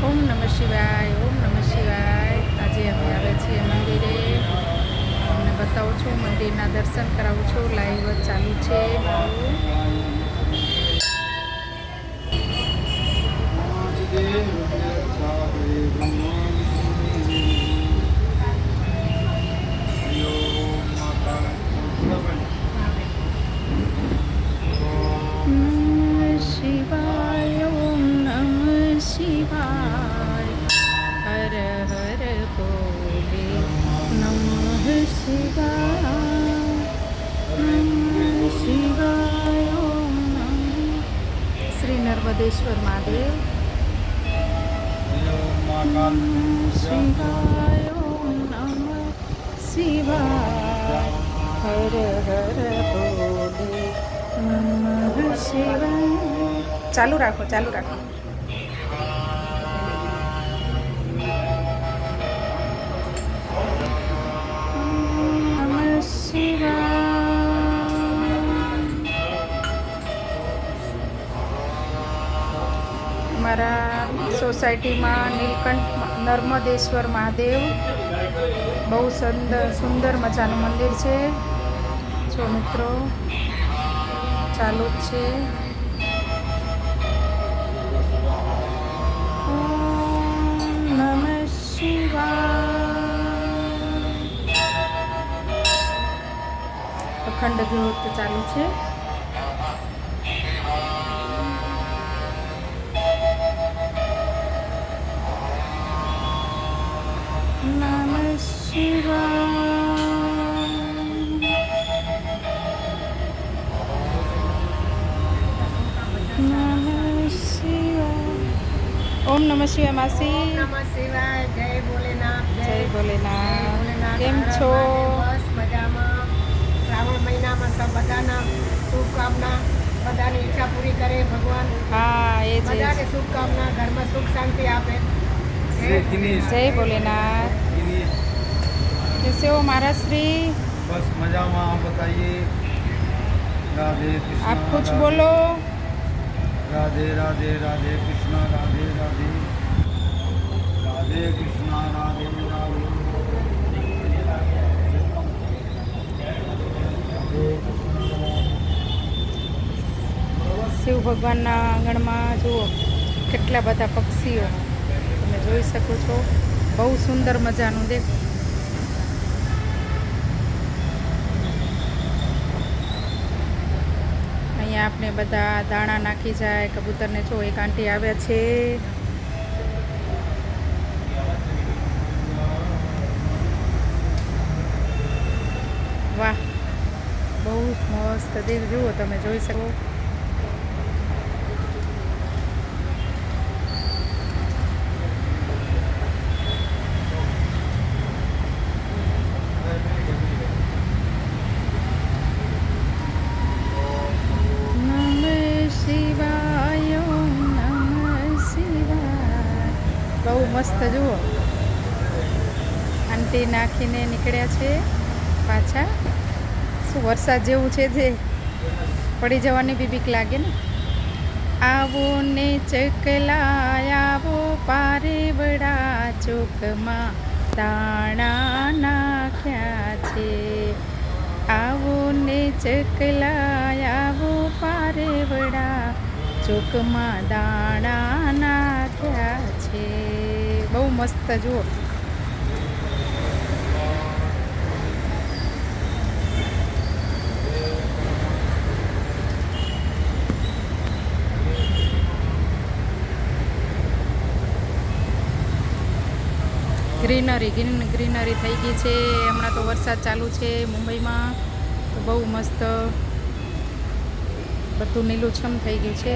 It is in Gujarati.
ઓમ નમઃ શિવાય, ઓમ નમઃ શિવાય. આજે અમે આવે છીએ મંદિરે. તમને બતાવું છું, મંદિરના દર્શન કરાવું છું. લાઈવ ચાલુ છે મારું. શિવાય, ઓમ નમઃ શિવાય. હર હર બોલે નમઃ શિવાય, નમઃ શિવાય. ઓમ નમઃ શ્રી નર્મદેશ્વર મહાદેવ. નમઃ શિવાય, ઓમ નમઃ શિવાય. હર હર બોલે નમઃ શિવાય. ચાલુ રાખો, ચાલુ રાખો. નમઃ શિવાય. અમારા સોસાયટીમાં નીલકંઠ નર્મદેશ્વર મહાદેવ બહુ સુંદર મજાનું મંદિર છે. જો મિત્રો, ચાલુ જ છે. ઓમ નમઃ શિવાય. અખંડ જ્યોત ચાલુ છે. નમઃ શિવાય. નમઃ શિવાય. ઓમ નમઃ શિવાય માસી. નમઃ શિવાય. જય ભોલેનાથ. જય ભોલેનાથ. કેમ છો? બસ મજામાં. શ્રાવણ મહિનામાં સબ બધાના શુભકામના, બધાની ઈચ્છા પૂરી કરે ભગવાન. હા, એ જ. બધાને શુભકામના, ઘરમાં સુખ શાંતિ આપે. જય ભોલેનાથ. कैसे हो महाराज श्री? बस मजा में। आप बताइए। राधे कृष्णा। आप कुछ बोलो। राधे राधे राधे कृष्णा, राधे राधे राधे कृष्णा, राधे राधे। શિવ ભગવાનના આંગણમાં જુઓ કેટલા બધા પક્ષીઓ તમે જોઈ શકો છો. બહુ સુંદર મજાનું દેખ. અહીંયા આપણે બધા દાણા નાખી જાય કબૂતરને. જો એક આંટી આવ્યા છે. વાહ, બહુ મસ્ત દેખ. જુઓ, તમે જોઈ શકો. બહુ મસ્ત. જુઓ, આંટી નાખીને નીકળ્યા છે પાછા. શું વરસાદ જેવું છે, જે પડી જવાની બી બીક લાગે ને. આવો ને ચકલા આવો, પારે વડા ચોકમાં દાણા નાખ્યા છે. આવો ને ચકલા આવો, પારે વડા ચોકમાં દાણા નાખ્યા છે. બહુ મસ્ત. જુઓ, ગ્રીનરી ગ્રીનરી થઈ ગઈ છે. હમણાં તો વરસાદ ચાલુ છે મુંબઈમાં, તો બહુ મસ્ત બધું લીલુંછમ થઈ ગયું છે.